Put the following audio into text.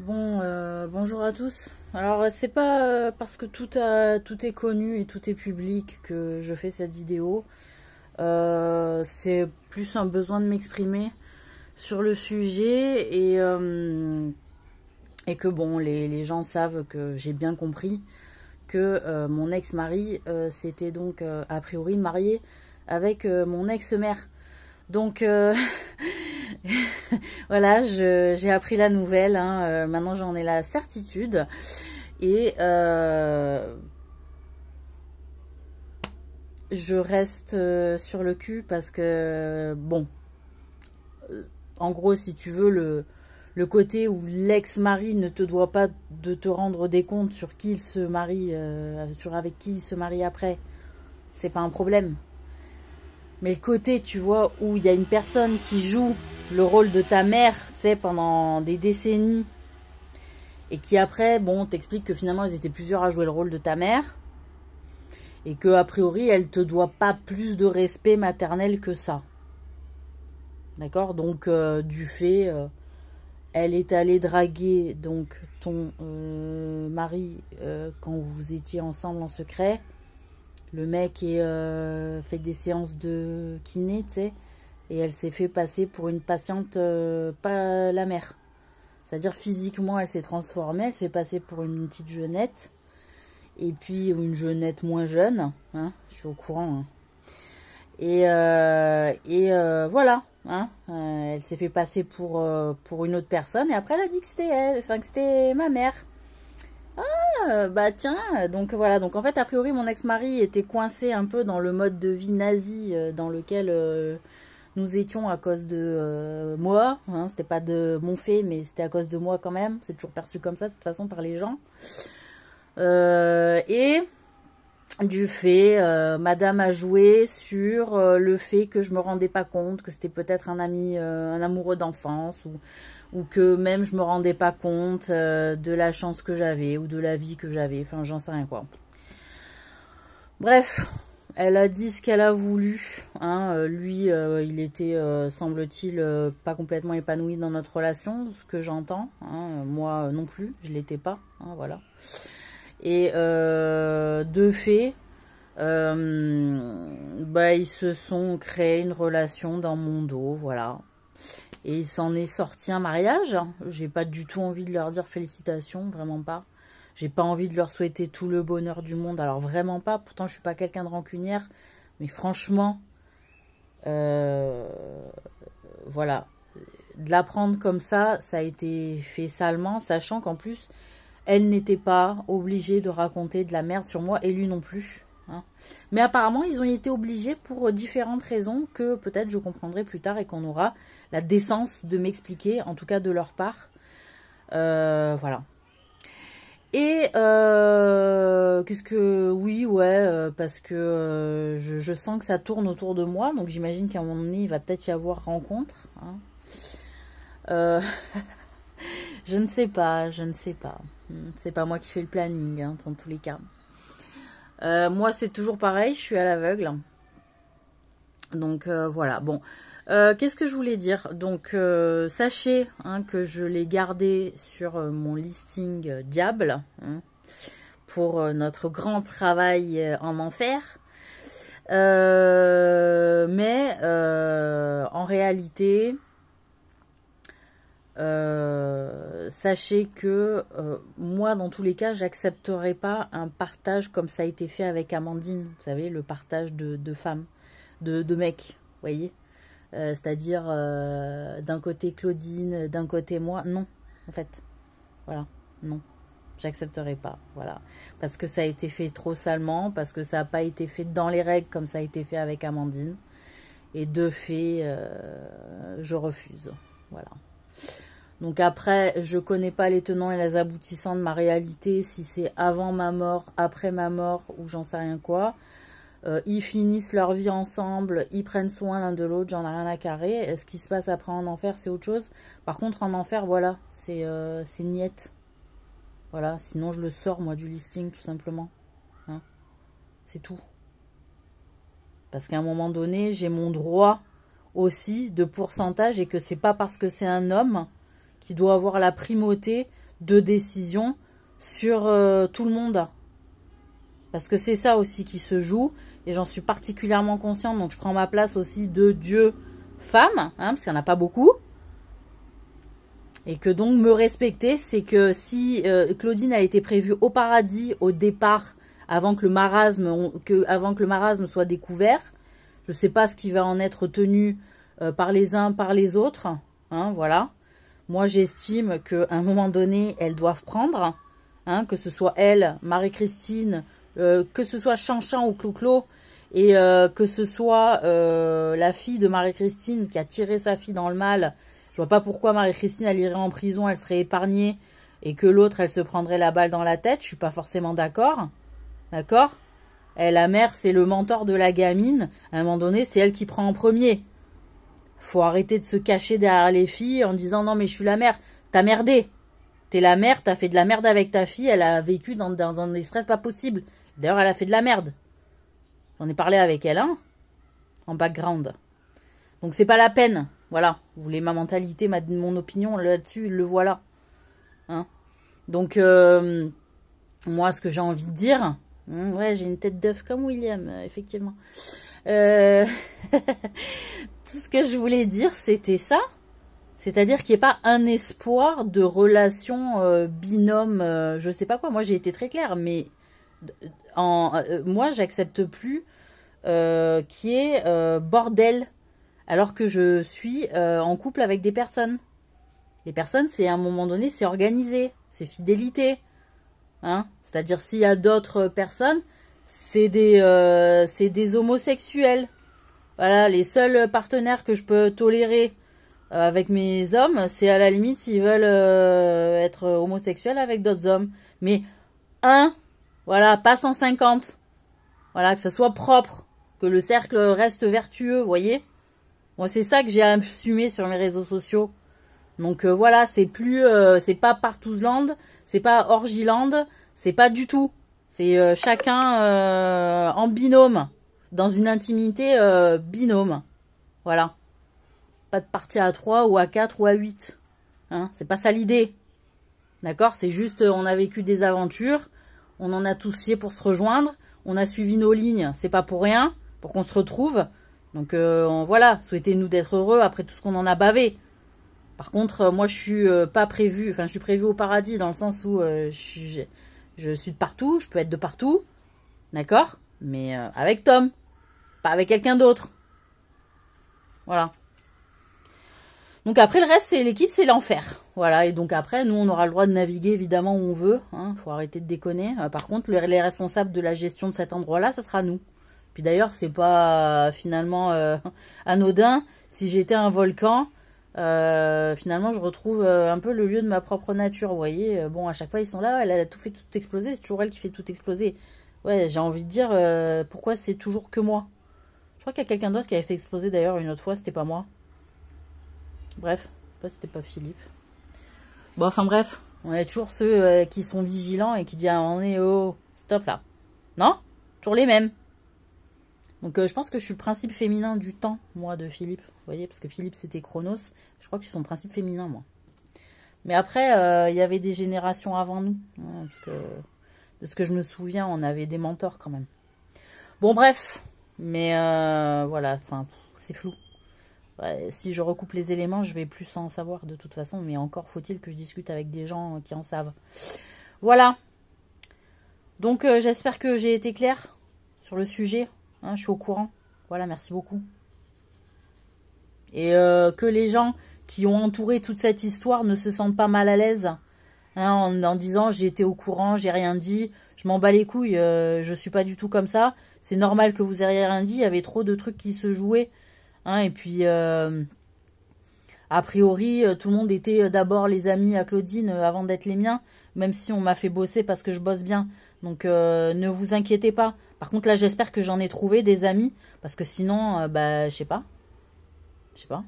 Bon, bonjour à tous. Alors, c'est pas parce que tout est connu et tout est public que je fais cette vidéo. C'est plus un besoin de m'exprimer sur le sujet et que bon, les gens savent que j'ai bien compris que mon ex-mari s'était donc a priori marié avec mon ex-mère. Donc voilà, j'ai appris la nouvelle, hein, maintenant j'en ai la certitude. Et je reste sur le cul parce que, bon, en gros, si tu veux, le côté où l'ex-mari ne te doit pas de te rendre des comptes sur qui il se marie, sur avec qui il se marie après, c'est pas un problème. Mais le côté, tu vois, où il y a une personne qui joue le rôle de ta mère, tu sais, pendant des décennies, et qui après, bon, t'explique que finalement, ils étaient plusieurs à jouer le rôle de ta mère, et que a priori, elle te doit pas plus de respect maternel que ça. D'accord? Donc, du fait, elle est allée draguer donc ton mari quand vous étiez ensemble en secret. Le mec fait des séances de kiné, tu sais, et elle s'est fait passer pour une patiente, pas la mère. C'est-à-dire physiquement, elle s'est transformée, elle s'est fait passer pour une petite jeunette, et puis une jeunette moins jeune, hein, je suis au courant. Hein. Et voilà, hein, elle s'est fait passer pour une autre personne, et après elle a dit que c'était elle, enfin que c'était ma mère. Bah tiens, donc voilà, donc en fait a priori mon ex-mari était coincé un peu dans le mode de vie nazi dans lequel nous étions à cause de moi, hein, c'était pas de mon fait mais c'était à cause de moi quand même, c'est toujours perçu comme ça de toute façon par les gens. Et du fait, madame a joué sur le fait que je me rendais pas compte que c'était peut-être un ami, un amoureux d'enfance ou que même je me rendais pas compte de la chance que j'avais ou de la vie que j'avais, enfin j'en sais rien quoi. Bref, elle a dit ce qu'elle a voulu, hein. Lui, il était, semble-t-il, pas complètement épanoui dans notre relation, ce que j'entends, hein. Moi non plus, je l'étais pas, hein, voilà. Et de fait, bah, ils se sont créés une relation dans mon dos, voilà. Et il s'en est sorti un mariage. J'ai pas du tout envie de leur dire félicitations, vraiment pas. J'ai pas envie de leur souhaiter tout le bonheur du monde, alors vraiment pas. Pourtant, je suis pas quelqu'un de rancunière, mais franchement, voilà. De l'apprendre comme ça a été fait salement, sachant qu'en plus, elle n'était pas obligée de raconter de la merde sur moi, et lui non plus. Hein. Mais apparemment, ils ont été obligés pour différentes raisons que peut-être je comprendrai plus tard et qu'on aura la décence de m'expliquer, en tout cas de leur part. Voilà. Et qu'est-ce que... Oui, ouais, parce que je sens que ça tourne autour de moi, donc j'imagine qu'à un moment donné, il va peut-être y avoir rencontre. Hein. Je ne sais pas, je ne sais pas. C'est pas moi qui fais le planning, hein, dans tous les cas. Moi, c'est toujours pareil, je suis à l'aveugle. Donc, voilà. Bon, qu'est-ce que je voulais dire? Donc, sachez hein, que je l'ai gardé sur mon listing Diable hein, pour notre grand travail en enfer. Mais, en réalité... sachez que moi dans tous les cas j'accepterai pas un partage comme ça a été fait avec Amandine, vous savez, le partage de femmes, de mecs, vous voyez, c'est à dire d'un côté Claudine, d'un côté moi, non en fait, voilà, non, j'accepterai pas, voilà, parce que ça a été fait trop salement, parce que ça n'a pas été fait dans les règles comme ça a été fait avec Amandine, et de fait je refuse, voilà. Donc après, je connais pas les tenants et les aboutissants de ma réalité, si c'est avant ma mort, après ma mort, ou j'en sais rien quoi. Ils finissent leur vie ensemble, ils prennent soin l'un de l'autre, j'en ai rien à carrer. Ce qui se passe après en enfer, c'est autre chose. Par contre, en enfer, voilà, c'est niette. Voilà, sinon je le sors, moi, du listing, tout simplement. Hein, c'est tout. Parce qu'à un moment donné, j'ai mon droit aussi de pourcentage et que c'est pas parce que c'est un homme qui doit avoir la primauté de décision sur tout le monde. Parce que c'est ça aussi qui se joue. Et j'en suis particulièrement consciente. Donc je prends ma place aussi de Dieu femme. Hein, parce qu'il n'y en a pas beaucoup. Et que donc me respecter, c'est que si Claudine a été prévue au paradis au départ, avant que le marasme soit découvert, je ne sais pas ce qui va en être tenu par les uns, par les autres. Hein, voilà. Moi, j'estime qu'à un moment donné, elles doivent prendre. Hein, que ce soit elle, Marie-Christine, que ce soit Chanchan ou Clo-Clo, et que ce soit la fille de Marie-Christine qui a tiré sa fille dans le mal. Je vois pas pourquoi Marie-Christine, elle irait en prison, elle serait épargnée, et que l'autre, elle se prendrait la balle dans la tête. Je suis pas forcément d'accord. D'accord? La mère, c'est le mentor de la gamine. À un moment donné, c'est elle qui prend en premier. Faut arrêter de se cacher derrière les filles en disant « Non, mais je suis la mère. » T'as merdé. T'es la mère, t'as fait de la merde avec ta fille. Elle a vécu dans un stress pas possible. D'ailleurs, elle a fait de la merde. J'en ai parlé avec elle, hein, en background. Donc, c'est pas la peine. Voilà, vous voulez ma mentalité, mon opinion là-dessus, le voilà. Hein, donc, moi, ce que j'ai envie de dire... ouais, j'ai une tête d'œuf comme William, effectivement. Tout ce que je voulais dire, c'était ça. C'est-à-dire qu'il n'y ait pas un espoir de relation binôme, je sais pas quoi. Moi, j'ai été très claire, mais moi, j'accepte plus qu'il y ait bordel. Alors que je suis en couple avec des personnes. Les personnes, c'est à un moment donné, c'est organisé. C'est fidélité. Hein, c'est-à-dire, s'il y a d'autres personnes, c'est des homosexuels. Voilà, les seuls partenaires que je peux tolérer avec mes hommes, c'est à la limite s'ils veulent être homosexuels avec d'autres hommes. Mais voilà, pas 150. Voilà, que ça soit propre. Que le cercle reste vertueux, vous voyez. Moi, c'est ça que j'ai assumé sur mes réseaux sociaux. Donc voilà, c'est plus, c'est pas Partouzland, c'est pas Orgiland, c'est pas du tout. C'est chacun en binôme, dans une intimité binôme. Voilà. Pas de partie à 3 ou à 4 ou à 8. Hein, c'est pas ça l'idée. D'accord? C'est juste, on a vécu des aventures, on en a tous chié pour se rejoindre, on a suivi nos lignes, c'est pas pour rien, pour qu'on se retrouve. Donc voilà, souhaitez-nous d'être heureux après tout ce qu'on en a bavé. Par contre, moi je suis pas prévue, enfin je suis prévue au paradis dans le sens où je suis de partout, je peux être de partout, d'accord? Mais avec Tom, pas avec quelqu'un d'autre. Voilà. Donc après le reste, c'est l'équipe, c'est l'enfer. Voilà, et donc après, nous on aura le droit de naviguer évidemment où on veut. Hein, faut arrêter de déconner. Par contre, les responsables de la gestion de cet endroit-là, ça sera nous. Puis d'ailleurs, c'est pas finalement anodin. Si j'étais un volcan, finalement, je retrouve un peu le lieu de ma propre nature. Vous voyez, bon, à chaque fois, ils sont là, elle a tout fait tout exploser. C'est toujours elle qui fait tout exploser. Ouais, j'ai envie de dire, pourquoi c'est toujours que moi? Je crois qu'il y a quelqu'un d'autre qui avait fait exploser d'ailleurs une autre fois, c'était pas moi. Bref, c'était pas Philippe. Bon, enfin bref, on est toujours ceux qui sont vigilants et qui disent, on est oh, stop là. Non? Toujours les mêmes. Donc je pense que je suis le principe féminin du temps, moi, de Philippe. Vous voyez, parce que Philippe, c'était Chronos. Je crois que je suis son principe féminin, moi. Mais après, il y avait des générations avant nous. Hein, parce que, de ce que je me souviens, on avait des mentors quand même. Bon, bref. Mais voilà, enfin, c'est flou. Ouais, si je recoupe les éléments, je vais plus en savoir de toute façon. Mais encore faut-il que je discute avec des gens qui en savent. Voilà. Donc, j'espère que j'ai été claire sur le sujet. Hein, je suis au courant. Voilà, merci beaucoup. Et que les gens qui ont entouré toute cette histoire ne se sentent pas mal à l'aise. Hein, en disant, j'ai été au courant, j'ai rien dit. Je m'en bats les couilles, je suis pas du tout comme ça. C'est normal que vous ayez rien dit. Il y avait trop de trucs qui se jouaient. Hein, et puis, a priori, tout le monde était d'abord les amis à Claudine avant d'être les miens. Même si on m'a fait bosser parce que je bosse bien. Donc, ne vous inquiétez pas. Par contre, là, j'espère que j'en ai trouvé des amis. Parce que sinon, bah, je sais pas. Je sais pas.